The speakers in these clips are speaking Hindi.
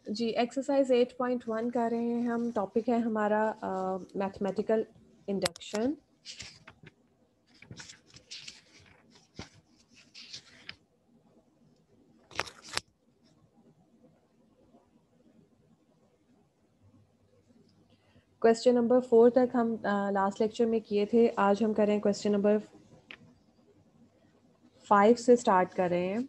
जी एक्सरसाइज 8.1 कर रहे हैं हम। टॉपिक है हमारा मैथमेटिकल इंडक्शन। क्वेश्चन नंबर 4 तक हम लास्ट लेक्चर में किए थे। आज हम कर रहे हैं क्वेश्चन नंबर 5 से स्टार्ट कर रहे हैं।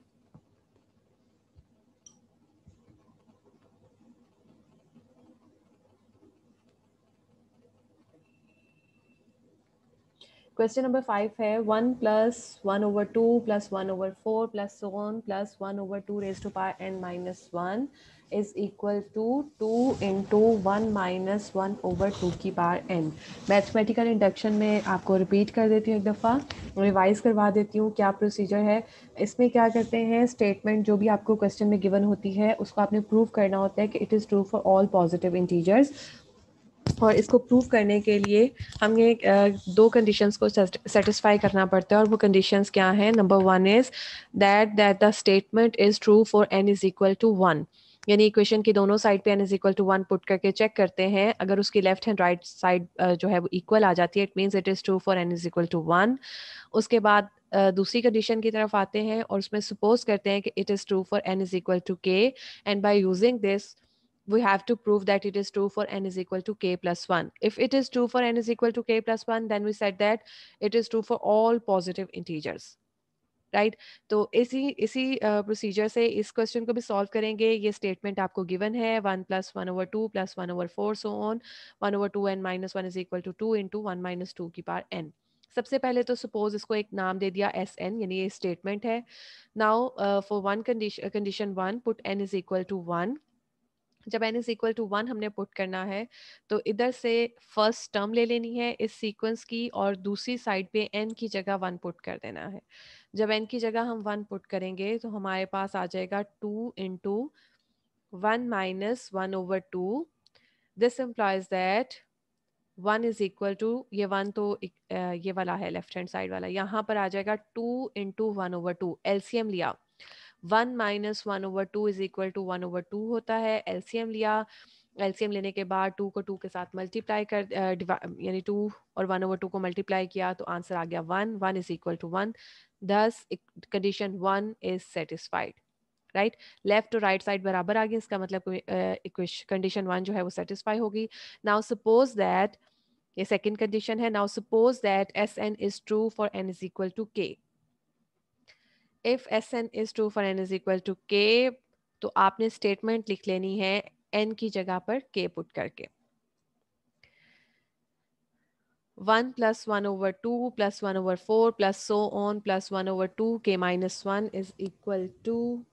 क्वेश्चन नंबर 5 है 1 plus 1/2 plus 1/4 plus so on plus 1/2 raise to power n minus 1 is equal to 2 into 1 minus 1/2 की पावर n। मैथमेटिकल इंडक्शन में आपको रिपीट कर देती हूँ, एक दफ़ा रिवाइज करवा देती हूँ क्या प्रोसीजर है। इसमें क्या करते हैं, स्टेटमेंट जो भी आपको क्वेश्चन में गिवन होती है उसको आपने प्रूव करना होता है कि it is true for all positive integers. और इसको प्रूव करने के लिए हमें दो कंडीशंस को सेटिस्फाई करना पड़ता है, और वो कंडीशंस क्या हैं। Number 1 is that the statement is true for n is equal to 1। यानी इक्वेशन की दोनों साइड पे n is equal to 1 put करके चेक करते हैं। अगर उसकी लेफ्ट हैंड राइट साइड जो है वो इक्वल आ जाती है, it means it is true for n is equal to 1। उसके बाद दूसरी कंडीशन की तरफ आते हैं और उसमें सपोज करते हैं कि it is true for n is equal to k, and by using this we have to prove that it is true for n is equal to k plus 1. If it is true for n is equal to k plus 1, then we said that it is true for all positive integers. Right तो इसी इसी प्रोसीजर से इस क्वेश्चन को भी सॉल्व करेंगे। ये स्टेटमेंट आपको गिवन है 1 plus 1/2 plus 1/4 so on 1/2 n minus 1 is equal to 2 into 1 minus 2 की पावर n। सबसे पहले तो सपोज इसको एक नाम दे दिया एस एन, यानी ये स्टेटमेंट है। Now for one condition 1 put n is equal to 1। जब n इज इक्वल टू 1 हमने पुट करना है तो इधर से फर्स्ट टर्म ले लेनी है इस सीक्वेंस की, और दूसरी साइड पे n की जगह 1 पुट कर देना है। जब n की जगह हम 1 पुट करेंगे तो हमारे पास आ जाएगा 2 into 1 minus 1/2। This implies that 1 is equal to, ये 1 तो ये वाला है लेफ्ट हैंड साइड वाला, यहाँ पर आ जाएगा 2 इंटू 1/2। एलसीएम लिया 1 माइनस 1/2 इज इक्वल टू 1/2 होता है। एलसीएम लिया, एलसीएम लेने के बाद 2 को 2 के साथ मल्टीप्लाई कर यानी 2 और 1/2 को मल्टीप्लाई किया तो आंसर आ गया 1। 1 is equal to 1। Thus condition 1 is satisfied. Right, left और राइट साइड बराबर आ गई, इसका मतलब कंडीशन 1 जो है वो सेटिस्फाई होगी। नाउ सपोज दैट, ये सेकंड कंडीशन है। Now suppose that S N is true for N is equal to K. If S N is true for N is equal to K, तो आपने स्टेटमेंट लिख लेनी है एन की जगह पर के पुट करके। 1 plus 1/2 plus 1/4 plus so on plus 1/2 के minus 1 is equal to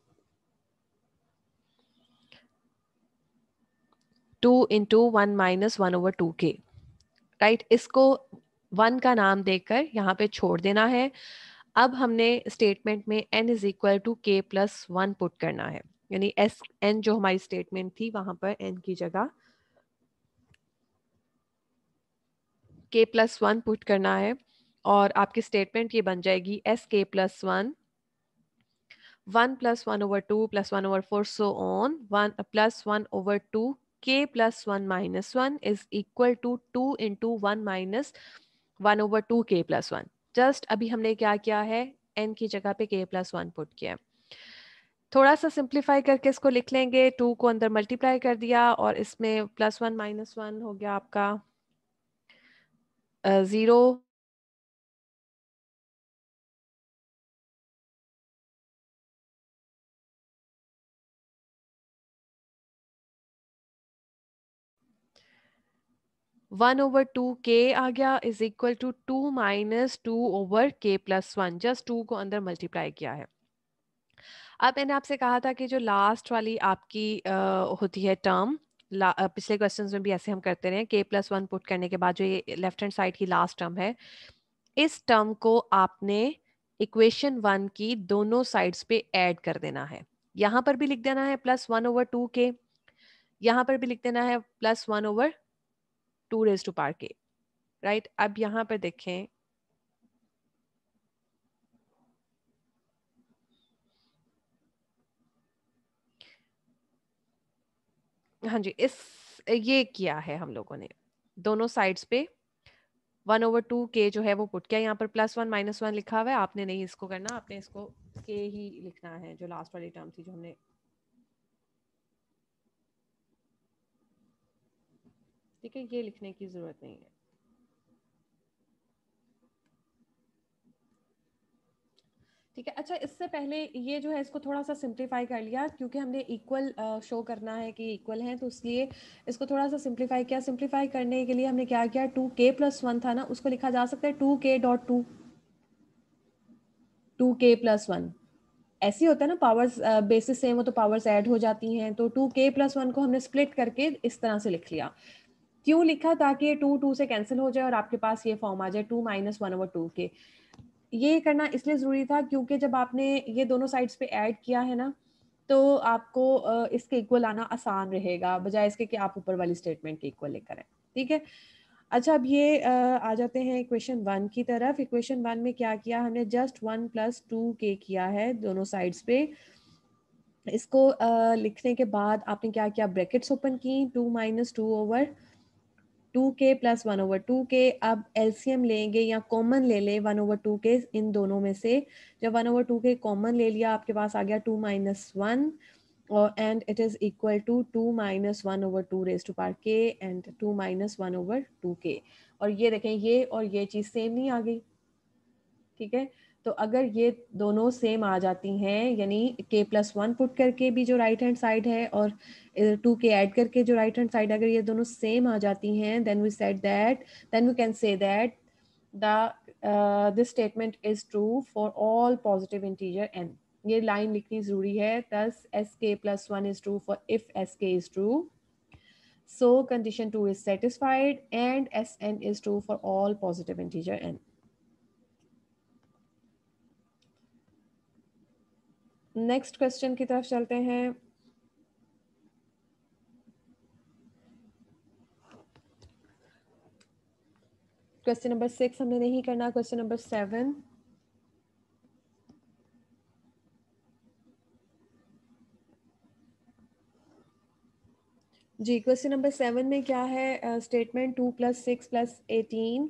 2 into 1 minus 1/2 के। राइट, इसको 1 का नाम देकर यहाँ पे छोड़ देना है। अब हमने स्टेटमेंट में n is equal to k plus 1 put करना है, यानी एस एन जो हमारी स्टेटमेंट थी वहां पर n की जगह k प्लस 1 पुट करना है, और आपकी स्टेटमेंट ये बन जाएगी एस के plus 1, 1 plus 1/2 plus 1/4 so on 1 plus 1/2 k plus 1 minus 1 is equal to 2 into 1 minus 1/2 k plus 1। Just अभी हमने क्या किया है, n की जगह पे k प्लस 1 पुट किया। थोड़ा सा सिंप्लीफाई करके इसको लिख लेंगे। 2 को अंदर मल्टीप्लाई कर दिया और इसमें प्लस 1 माइनस 1 हो गया आपका 0। 1/2 k आ गया is equal to 2 minus 2/k plus 1। Just 2 को अंदर मल्टीप्लाई किया है। अब मैंने आपसे कहा था कि जो लास्ट वाली आपकी होती है टर्म, पिछले क्वेश्चंस में भी ऐसे हम करते रहे, k प्लस 1 पुट करने के बाद जो ये लेफ्ट हैंड साइड की लास्ट टर्म है, इस टर्म को आपने इक्वेशन 1 की दोनों साइड्स पे ऐड कर देना है। यहां पर भी लिख देना है +1/2 के, यहां पर भी लिख देना है +1/2 रेज टू पावर के। राइट, अब यहां पर देखें, हाँ जी, ये किया है हम लोगों ने दोनों साइड्स पे 1/2 k जो है वो पुट किया। यहाँ पर +1 -1 लिखा हुआ है, आपने नहीं इसको करना, आपने इसको k ही लिखना है, जो लास्ट वाली टर्म थी जो हमने, ठीक है, ये लिखने की जरूरत नहीं है। ठीक है, अच्छा इससे पहले ये जो है इसको थोड़ा सा सिंप्लीफाई कर लिया, क्योंकि हमने इक्वल शो करना है कि इक्वल हैं, तो इसलिए इसको थोड़ा सा सिंप्लीफाई किया। सिंप्लीफाई करने के लिए हमने क्या किया, 2k+1 था ना, उसको लिखा जा सकता है 2k.2, 2k+1 ऐसे ही होता है ना, पावर्स बेसिस सेम हो तो पावर्स ऐड हो जाती हैं, तो 2k+1 को हमने स्प्लिट करके इस तरह से लिख लिया। क्यों लिखा, ताकि ये 2 से कैंसिल हो जाए और आपके पास ये फॉर्म आ जाए 2 - 1/2k। ये करना इसलिए ज़रूरी था क्योंकि जब आपने ये दोनों साइड्स पे ऐड किया है ना, तो आपको इसके इक्वल आना आसान रहेगा, बजाय इसके कि आप ऊपर वाली स्टेटमेंट के इक्वल लेकर आए। ठीक है, अच्छा अब ये आ जाते हैं इक्वेशन 1 की तरफ। इक्वेशन 1 में क्या किया हमने, जस्ट 1 + 2k किया है दोनों साइड्स पे। इसको लिखने के बाद आपने क्या किया, ब्रैकेट्स ओपन की, 2 - 2/2k + 1/2k। अब एलसीएम लेंगे या कॉमन ले लें 1/2k इन दोनों में से। जब 1/2k कॉमन ले लिया, आपके पास आ गया 2 - 1, और and it is equal to 2 - 1/2 k and 2 - 1/2k। और ये देखें, ये और ये चीज़ सेम नहीं आ गई। ठीक है, तो अगर ये दोनों सेम आ जाती हैं, यानी k+1 पुट करके भी जो राइट हैंड साइड है और 2k ऐड करके जो राइट हैंड साइड, अगर ये दोनों सेम आ जाती हैं, then we can say that this statement is true for all positive integer n। ये लाइन लिखनी जरूरी है, thus sk+1 is true for if sk is true, so condition 2 is satisfied and sn is true for all positive integer n। Next question की तरफ चलते हैं। क्वेश्चन नंबर 6 हमने नहीं करना, क्वेश्चन नंबर 7। जी, क्वेश्चन नंबर 7 में क्या है, statement 2 + 6 + 18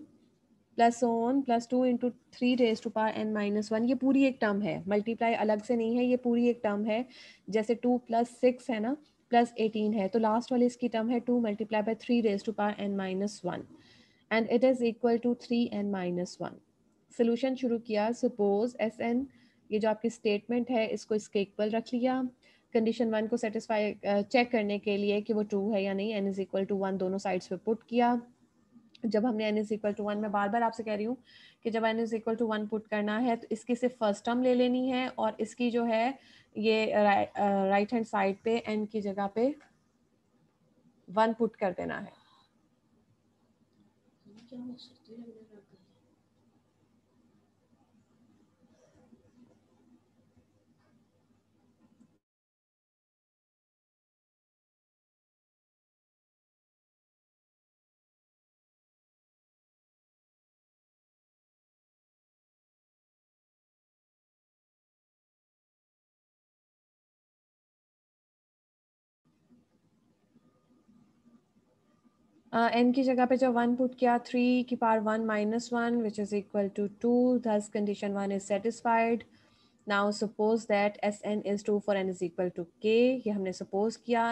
plus on plus 2 into 3 raised to power n - 1। ये पूरी एक टर्म है, मल्टीप्लाई अलग से नहीं है, ये पूरी एक टर्म है। जैसे 2 + 6 है ना, प्लस 18 है, तो लास्ट वाली इसकी टर्म है 2 × 3 raised to power n - 1 and it is equal to 3n - 1। Solution शुरू किया। सपोज Sn, ये जो आपकी स्टेटमेंट है, इसको इसके इक्वल रख लिया। कंडीशन 1 को सेटिस्फाई चेक करने के लिए कि वो ट्रू है या नहीं, n = 1 दोनों साइड्स पे पुट किया। जब हमने n = 1, मैं बार बार आपसे कह रही हूँ कि जब n = 1 पुट करना है, तो इसकी सिर्फ फर्स्ट टर्म ले लेनी है, और इसकी जो है ये राइट हैंड साइड पे n की जगह पे 1 पुट कर देना है। n की जगह पे जब 1 पुट किया, 3 की power 1 - 1 which is equal to 2, thus condition 1 is satisfied. Now suppose that Sn is true for n = k। ये हमने सपोज किया,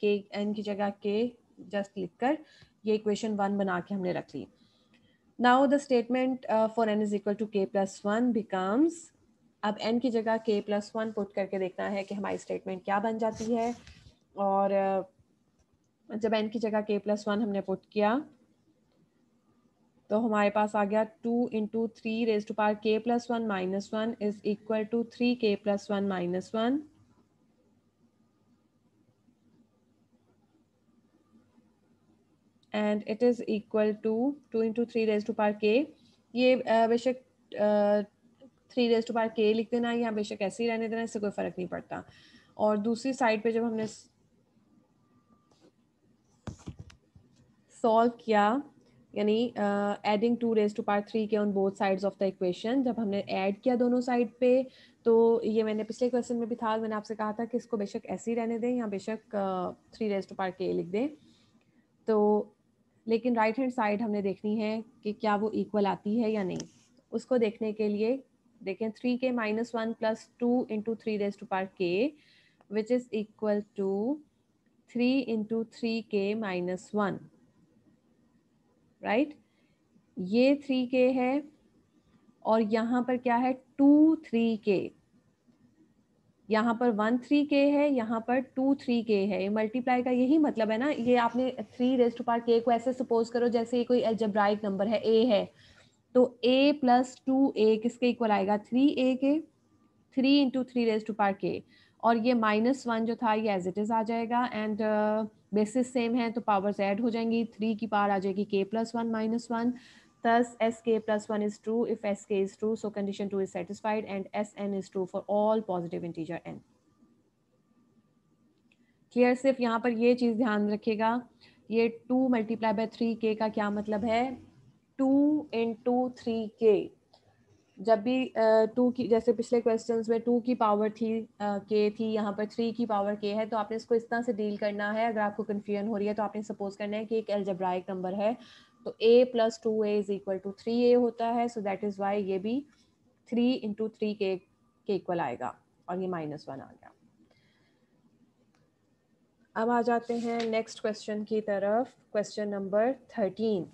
k n की जगह k जस्ट लिखकर ये इक्वेशन 1 बना के हमने रख ली। Now the statement for n = k+1 becomes, अब n की जगह k+1 पुट करके देखना है कि हमारी स्टेटमेंट क्या बन जाती है। और जब n की जगह k+1 हमने पुट किया, तो हमारे पास आ गया 2 × 3 raised to power k+1 - 1 is equal to 3k+1 - 1। And it is equal to 2 × 3 raised to power k। ये बेशक 3 raised to power k लिख देना, या बेशक ऐसे ही रहने देना, इससे कोई फ़र्क नहीं पड़ता। और दूसरी साइड पे जब हमने सॉल्व किया, यानी एडिंग 2 raised to power 3 के on both sides of the equation, जब हमने ऐड किया दोनों साइड पे, तो ये मैंने पिछले क्वेश्चन में भी था, मैंने आपसे कहा था कि इसको बेशक ऐसे ही रहने दें या बेशक 3 लिख दें। तो लेकिन राइट हैंड साइड हमने देखनी है कि क्या वो इक्वल आती है या नहीं। उसको देखने के लिए देखें 3k - 1 + 2 × 3 which is equal to 3 × 3k - 1, right. ये 3k है और यहाँ पर क्या है 2 3k, यहाँ पर 1 3k है, यहाँ पर 2 3k है। ये मल्टीप्लाई का यही मतलब है ना। ये आपने 3k को ऐसे सपोज करो जैसे ये कोई अलजेब्राइक नंबर है, a है, तो a + 2a किसके इक्वल आएगा 3a के, 3 × 3k, और ये -1 जो था ये एज इट इज़ आ जाएगा। एंड बेसिस सेम है तो पावर्स ऐड हो जाएंगी, 3 की पावर आ जाएगी k + 1 - 1, thus sk + 1 is true if sk is true, so condition 2 is satisfied and sn is true for all positive integer n. Clear. सिर्फ यहाँ पर ये चीज़ ध्यान रखिएगा, ये 2 × 3k का क्या मतलब है, 2 × 3k। जब भी 2 की, जैसे पिछले क्वेश्चंस में 2 की पावर थी k थी, यहाँ पर 3 की पावर k है, तो आपने इसको इस तरह से डील करना है। अगर आपको कन्फ्यूजन हो रही है तो आपने सपोज करना है कि एक अलजेब्राइक नंबर है, तो a + 2a = 3a होता है, सो दैट इज़ वाई ये भी 3 × 3k के इक्वल आएगा, और ये -1 आ गया। अब आ जाते हैं नेक्स्ट क्वेश्चन की तरफ, क्वेश्चन नंबर 13।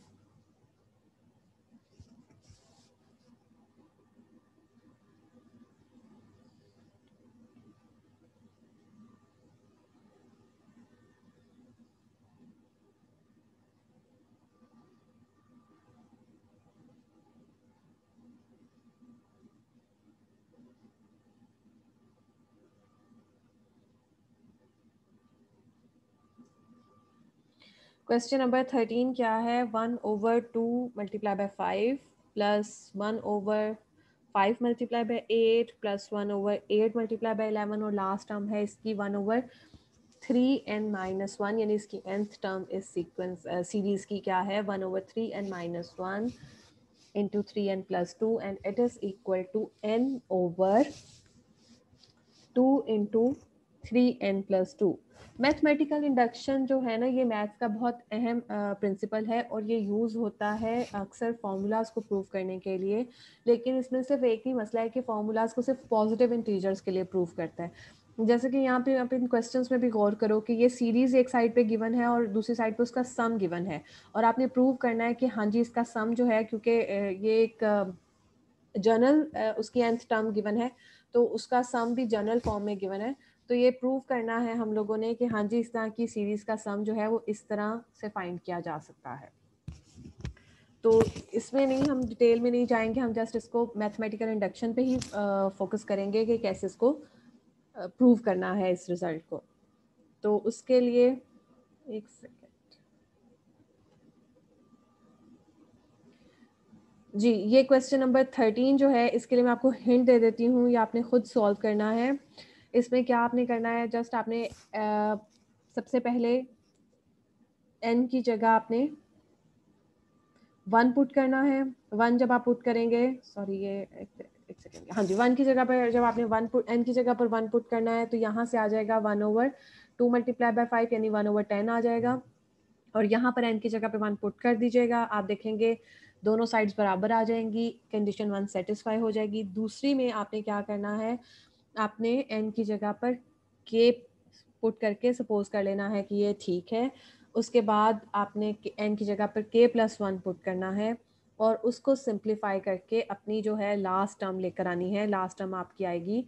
क्वेश्चन नंबर 13 क्या है, 1/2 × 5 + 1/5 × 8 + 1/8 × 11, और लास्ट टर्म है इसकी 1/3n - 1, यानी इसकी nth टर्म इस सीक्वेंस सीरीज की क्या है 1/3n - 1 × 3n + 2, and it is equal to n/2 × 3n + 2। Mathematical induction जो है ना, ये मैथ्स का बहुत अहम प्रिंसिपल है, और ये यूज़ होता है अक्सर फार्मूलाज को प्रूव करने के लिए। लेकिन इसमें सिर्फ एक ही मसला है कि फार्मूलाज को सिर्फ पॉजिटिव इंटीजर्स के लिए प्रूव करता है। जैसे कि यहाँ पे आप इन क्वेश्चंस में भी गौर करो कि ये सीरीज एक साइड पे गिवन है और दूसरी साइड पे उसका सम गिवन है, और आपने प्रूव करना है कि हाँ जी इसका सम जो है, क्योंकि ये एक जर्नल उसकी nth टर्म गिवन है, तो उसका सम भी जर्नल फॉर्म में गिवन है। तो ये प्रूव करना है हम लोगों ने कि हाँ जी इस तरह की सीरीज का सम जो है वो इस तरह से फाइंड किया जा सकता है। तो इसमें नहीं, हम डिटेल में नहीं जाएंगे, हम जस्ट इसको मैथमेटिकल इंडक्शन पे ही फोकस करेंगे कि कैसे इसको प्रूव करना है इस रिजल्ट को। तो उसके लिए एक सेकेंड जी, ये क्वेश्चन नंबर 13 जो है, इसके लिए मैं आपको हिंट दे देती हूँ, ये आपने खुद सॉल्व करना है। इसमें क्या आपने करना है, जस्ट आपने सबसे पहले n की जगह आपने 1 पुट करना है। 1 जब आप पुट करेंगे, सॉरी ये एक सेकेंड, हाँ जी, 1 की जगह पर जब आपने n की जगह पर 1 पुट करना है, तो यहाँ से आ जाएगा 1/2 × 5, यानी 1/10 आ जाएगा। और यहाँ पर n की जगह पे 1 पुट कर दीजिएगा, आप देखेंगे दोनों साइड्स बराबर आ जाएंगी, कंडीशन 1 सेटिस्फाई हो जाएगी। दूसरी में आपने क्या करना है, आपने n की जगह पर k पुट करके सपोज कर लेना है कि ये ठीक है। उसके बाद आपने n की जगह पर k + 1 पुट करना है, और उसको सिंप्लीफाई करके अपनी जो है लास्ट टर्म लेकर आनी है। लास्ट टर्म आपकी आएगी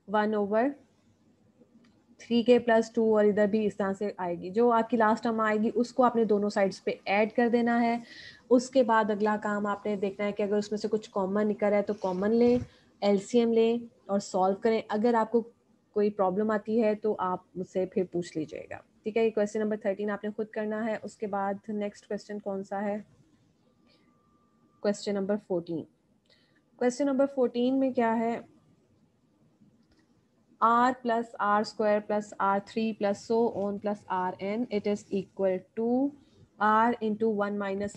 1/3k + 2, और इधर भी इस तरह से आएगी। जो आपकी लास्ट टर्म आएगी उसको आपने दोनों साइड्स पे ऐड कर देना है। उसके बाद अगला काम आपने देखना है कि अगर उसमें से कुछ कॉमन निकल रहा है तो कॉमन लें, एलसीएम लें और सॉल्व करें। अगर आपको कोई प्रॉब्लम आती है तो आप मुझसे फिर पूछ लीजिएगा, ठीक है। ये क्वेश्चन नंबर 13 आपने खुद करना है। उसके बाद नेक्स्ट क्वेश्चन कौन सा है, क्वेश्चन नंबर 14। क्वेश्चन नंबर 14 में क्या है, r + r² + r3 + so on + rn, it is equal to r into 1 - r⁴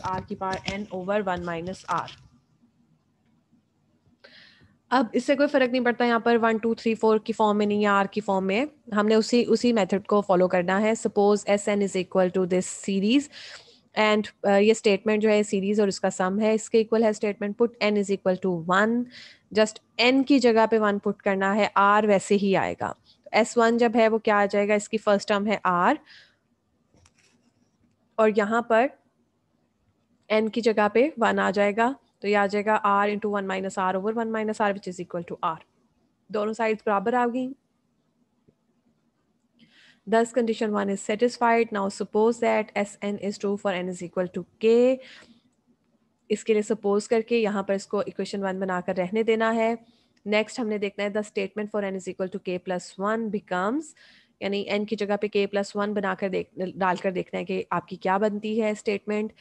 n/1 - r। अब इससे कोई फर्क नहीं पड़ता यहाँ पर 1 2 3 4 की फॉर्म में नहीं या आर की फॉर्म में है। हमने उसी मेथड को फॉलो करना है। Suppose S N is equal to this series and ये स्टेटमेंट जो है सीरीज और इसका सम है, इसके इक्वल है statement put n is equal to 1। Just n की जगह पे 1 पुट करना है, आर वैसे ही आएगा। S1 जब है वो क्या आ जाएगा, इसकी फर्स्ट टर्म है आर और यहाँ पर n की जगह पे 1 आ जाएगा, तो ये आ जाएगा r into 1 minus r over 1 minus r which is equal to r। दोनों साइड्स बराबर आ गई। Thus condition 1 is satisfied. Now suppose that Sn is true for n is equal to k। इसके लिए सपोज करके यहाँ पर इसको इक्वेशन 1 बनाकर रहने देना है। नेक्स्ट हमने देखना है the statement for n is equal to k plus 1 becomes, यानी n की जगह पे k प्लस 1 बनाकर डालकर देखना है कि आपकी क्या बनती है स्टेटमेंट।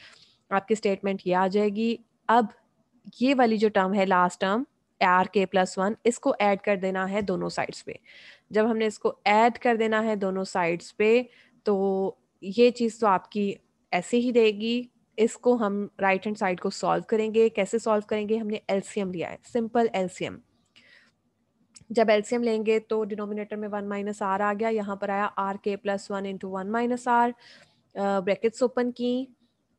आपकी स्टेटमेंट ये आ जाएगी। अब ये वाली जो टर्म है last term are k plus 1, इसको ऐड कर देना है दोनों साइड्स पे। जब हमने इसको ऐड कर देना है दोनों साइड्स पे, तो ये चीज़ तो आपकी ऐसे ही देगी। इसको हम राइट हैंड साइड को सॉल्व करेंगे। कैसे सॉल्व करेंगे, हमने एलसीएम लिया है, सिंपल एलसीएम। जब एलसीएम लेंगे तो डिनोमिनेटर में 1 माइनस आर आ गया, यहाँ पर आया r k plus 1 into 1 minus r, brackets open की।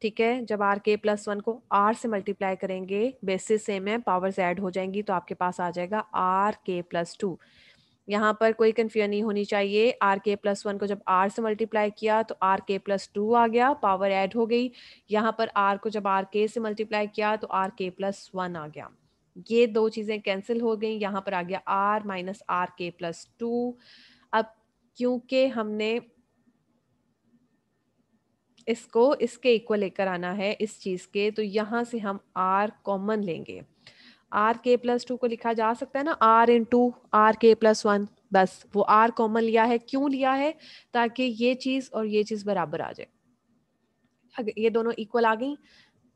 ठीक है, जब आर के प्लस 1 को आर से मल्टीप्लाई करेंगे, बेसिस सेम है, पावर्स ऐड हो जाएंगी, तो आपके पास आ जाएगा आर के प्लस 2। यहाँ पर कोई कन्फ्यूजन नहीं होनी चाहिए। आर के प्लस 1 को जब आर से मल्टीप्लाई किया तो आर के प्लस 2 आ गया, पावर ऐड हो गई। यहाँ पर आर को जब आर के से मल्टीप्लाई किया तो आर के प्लस 1 आ गया। ये दो चीज़ें कैंसिल हो गई, यहाँ पर आ गया are minus are k plus 2। अब क्योंकि हमने इसको इसके इक्वल लेकर आना है इस चीज़ के, तो यहाँ से हम आर कॉमन लेंगे। आर के प्लस 2 को लिखा जा सकता है ना are into are k plus 1, बस वो आर कॉमन लिया है। क्यों लिया है, ताकि ये चीज़ और ये चीज़ बराबर आ जाए। अगर ये दोनों इक्वल आ गई,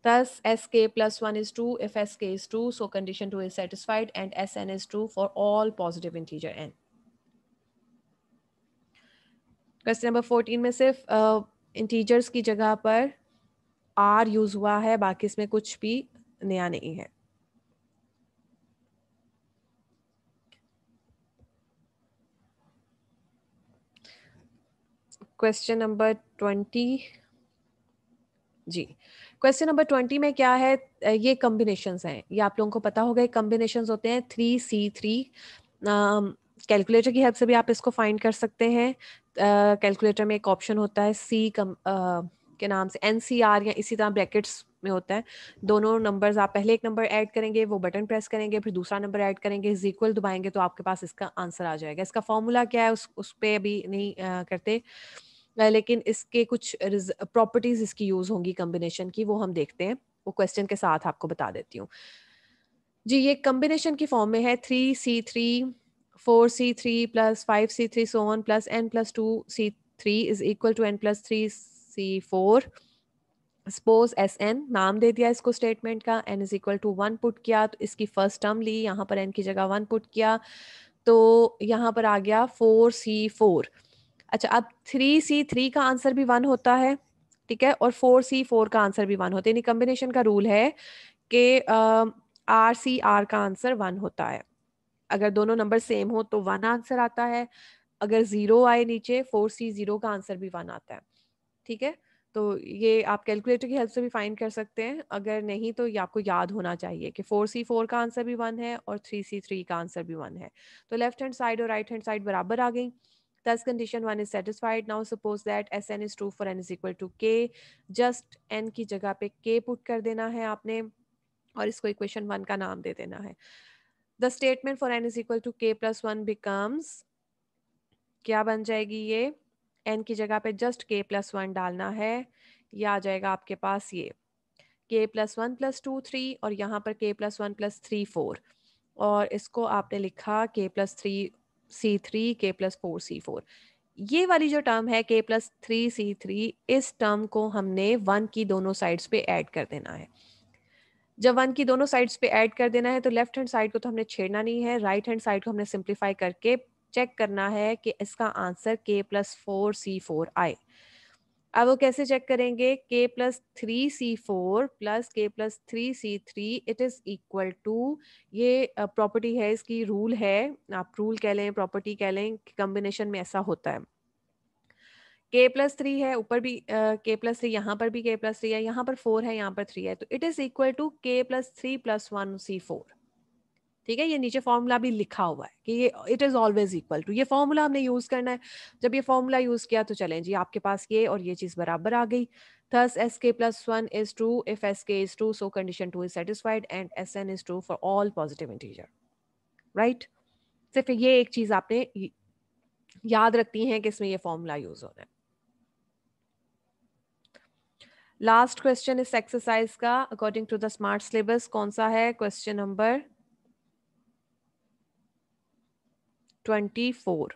thus sk plus 1 is true if sk is true, so condition 2 is satisfied and sn is true for all positive integer n। Question number 14 में सिर्फ इंटीजर्स की जगह पर r यूज हुआ है, बाकी इसमें कुछ भी नया नहीं है। क्वेश्चन नंबर 20 जी, क्वेश्चन नंबर 20 में क्या है, ये कॉम्बिनेशंस हैं, ये आप लोगों को पता होगा। कॉम्बिनेशंस होते हैं 3C3। कैलकुलेटर की हेल्प से भी आप इसको फाइंड कर सकते हैं। कैलकुलेटर में एक ऑप्शन होता है सी के नाम से, NCR या इसी तरह ब्रैकेट्स में होता है। दोनों नंबर्स, आप पहले एक नंबर ऐड करेंगे, वो बटन प्रेस करेंगे, फिर दूसरा नंबर ऐड करेंगे, इज इक्वल दबाएंगे, तो आपके पास इसका आंसर आ जाएगा। इसका फॉर्मूला क्या है उस पर अभी नहीं करते, लेकिन इसके कुछ प्रॉपर्टीज इसकी यूज होंगी कॉम्बिनेशन की, वो हम देखते हैं। वो क्वेश्चन के साथ आपको बता देती हूँ जी। ये कॉम्बिनेशन की फॉर्म में है 3C3 4C3 plus 5C3 so on plus n plus 2C3 is equal to n plus 3C4। Suppose Sn नाम दे दिया इसको स्टेटमेंट का, n is equal to 1 put किया, तो इसकी फर्स्ट टर्म ली, यहाँ पर n की जगह 1 पुट किया, तो यहाँ पर आ गया 4C4। अच्छा, अब 3C3 का आंसर भी 1 होता है, ठीक है, और 4C4 का आंसर भी 1 होता है। यानी कॉम्बिनेशन का रूल है कि RCR का आंसर 1 होता है। अगर दोनों नंबर सेम हो तो 1 आंसर आता है, अगर 0 आए नीचे 4C0 का आंसर भी 1 आता है। ठीक है, तो ये आप कैलकुलेटर की हेल्प से भी फाइंड कर सकते हैं। अगर नहीं तो ये आपको याद होना चाहिए कि 4C4 का आंसर भी 1 है और 3C3 का आंसर भी 1 है। तो लेफ्ट हैंड साइड और राइट हैंड साइड बराबर आ गई। Thus condition 1 is satisfied. Now suppose that Sn is true for n is equal to k। just n की जगह पे k पुट कर देना है आपने और इसको इक्वेशन 1 का नाम दे देना है। The statement for n is equal to k plus 1 becomes, क्या बन जाएगी ये, n की जगह पे जस्ट k प्लस 1 डालना है, ये आ जाएगा आपके पास ये k प्लस 1 प्लस 2 3 और यहाँ पर k प्लस 1 प्लस 3 4, और इसको आपने लिखा k plus 3 C3 k plus 4 C4। ये वाली जो टर्म है k प्लस 3 C3, इस टर्म को हमने 1 की दोनों साइड्स पे ऐड कर देना है। जब 1 की दोनों साइड्स पे ऐड कर देना है तो लेफ्ट हैंड साइड को तो हमने छेड़ना नहीं है, राइट हैंड साइड को हमने सिंप्लीफाई करके चेक करना है कि इसका आंसर k प्लस 4 C4 आए। अब वो कैसे चेक करेंगे? k plus 3c4 plus k plus 3c3 it is equal to, ये प्रॉपर्टी है इसकी, रूल है, आप रूल कह लें प्रॉपर्टी कह लें, कॉम्बिनेशन में ऐसा होता है। k प्लस 3 है, ऊपर भी k प्लस 3, यहाँ पर भी k प्लस 3 है, यहाँ पर 4 है, यहाँ पर 3 है, तो it is equal to k plus 3 plus 1c4। ठीक है, ये नीचे फॉर्मूला भी लिखा हुआ है कि ये it is always equal to, ये फॉर्मूला हमने यूज करना है। जब ये फॉर्मूला यूज किया तो चलें जी, आपके पास ये और ये चीज बराबर आ गई। thus sk plus 1 is true if sk is true, so condition 2 is satisfied and sn is true for all positive integer, right? सिर्फ ये एक चीज आपने याद रखती हैं कि इसमें ये फॉर्मूला यूज होना है। लास्ट क्वेश्चन इस एक्सरसाइज का according to the smart syllabus कौन सा है? Question number 24।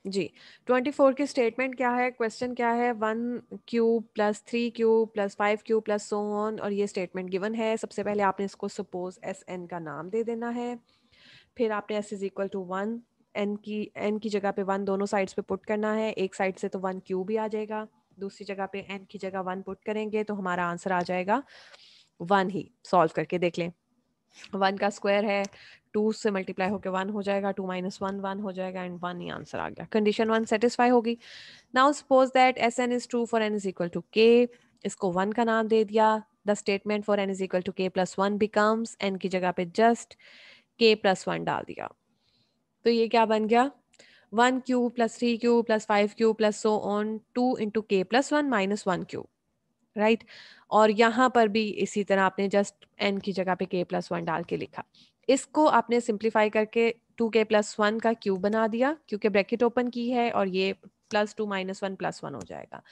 जी, 24 की स्टेटमेंट क्या है? क्वेश्चन क्या है? 1 cube plus 3 cube plus 5 cube plus so on, और ये स्टेटमेंट गिवन है। सबसे पहले आपने इसको सपोज एस एन का नाम दे देना है, फिर आपने S is equal to 1, n की जगह पे 1 दोनों साइड्स पे पुट करना है। एक साइड से तो 1 क्यूब ही आ जाएगा, दूसरी जगह पे एन की जगह 1 पुट करेंगे तो हमारा आंसर आ जाएगा 1 ही। सॉल्व करके देख लें, 1 का स्क्वायर है, 2 से मल्टीप्लाई होकर 1 हो जाएगा, 2 माइनस 1 1 हो जाएगा एंड 1 ही आंसर आ गया। कंडीशन 1 सेटिस्फाई होगी। Now suppose that S N is true for N is equal to k, इसको 1 का नाम दे दिया। The statement for N is equal to k plus 1 becomes, n की जगह पे जस्ट के प्लस 1 डाल दिया, तो ये क्या बन गया? 1 cube plus 3 cube plus 5 cube plus so on 2 into के प्लस 1 माइनस 1 क्यूब, राइट। और यहाँ पर भी इसी तरह आपने जस्ट एन की जगह पे के प्लस 1 डाल के लिखा। इसको आपने सिंप्लीफाई करके 2k प्लस 1 का क्यूब बना दिया, क्योंकि ब्रैकेट ओपन की है, और ये प्लस 2 माइनस 1 प्लस 1 हो जाएगा।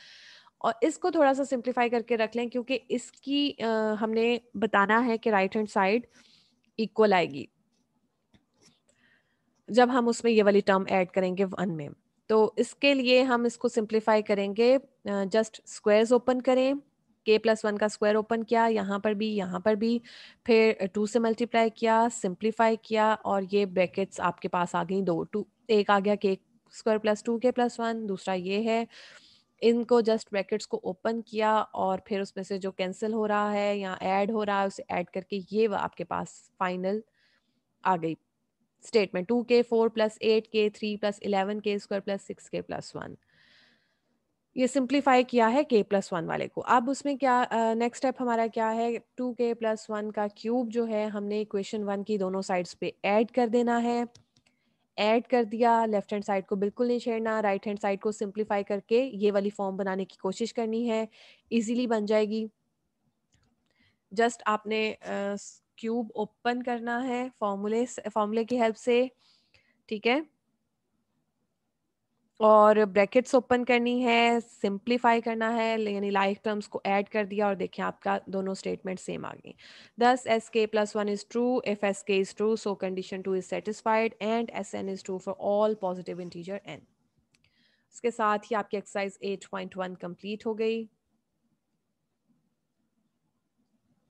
और इसको थोड़ा सा सिंप्लीफाई करके रख लें, क्योंकि इसकी हमने बताना है कि राइट हैंड साइड इक्वल आएगी जब हम उसमें ये वाली टर्म ऐड करेंगे 1 में। तो इसके लिए हम इसको सिंप्लीफाई करेंगे, जस्ट स्क्वायर्स ओपन करें, k प्लस 1 का स्क्वायर ओपन किया, यहाँ पर भी यहाँ पर भी, फिर 2 से मल्टीप्लाई किया, सिंप्लीफाई किया, और ये ब्रैकेट्स आपके पास आ गई दो, टू एक आ गया k square plus 2k plus 1, दूसरा ये है। इनको जस्ट ब्रैकेट्स को ओपन किया और फिर उसमें से जो कैंसिल हो रहा है या ऐड हो रहा है उसे ऐड करके ये आपके पास फाइनल आ गई statement 2k 4 plus 8k 3 plus 11k square plus 6k plus 1। ये सिंप्लीफाई किया है k प्लस 1 वाले को। अब उसमें क्या नेक्स्ट स्टेप हमारा क्या है? 2k प्लस 1 का क्यूब जो है हमने इक्वेशन 1 की दोनों साइड्स पे ऐड कर देना है। ऐड कर दिया, लेफ्ट हैंड साइड को बिल्कुल नहीं छेड़ना, राइट हैंड साइड को सिंप्लीफाई करके ये वाली फॉर्म बनाने की कोशिश करनी है, इजीली बन जाएगी। जस्ट आपने क्यूब ओपन करना है फॉर्मूले की हेल्प से, ठीक है, और ब्रैकेट्स ओपन करनी है, सिंप्लीफाई करना है, यानी लाइक टर्म्स को ऐड कर दिया, और देखिए आपका दोनों स्टेटमेंट सेम आ गई। दस एस के plus 1 is true if S K is true, so condition 2 is satisfied and S N is true for all positive integer N. इसके साथ ही आपकी एक्सरसाइज 8.1 कंप्लीट हो गई।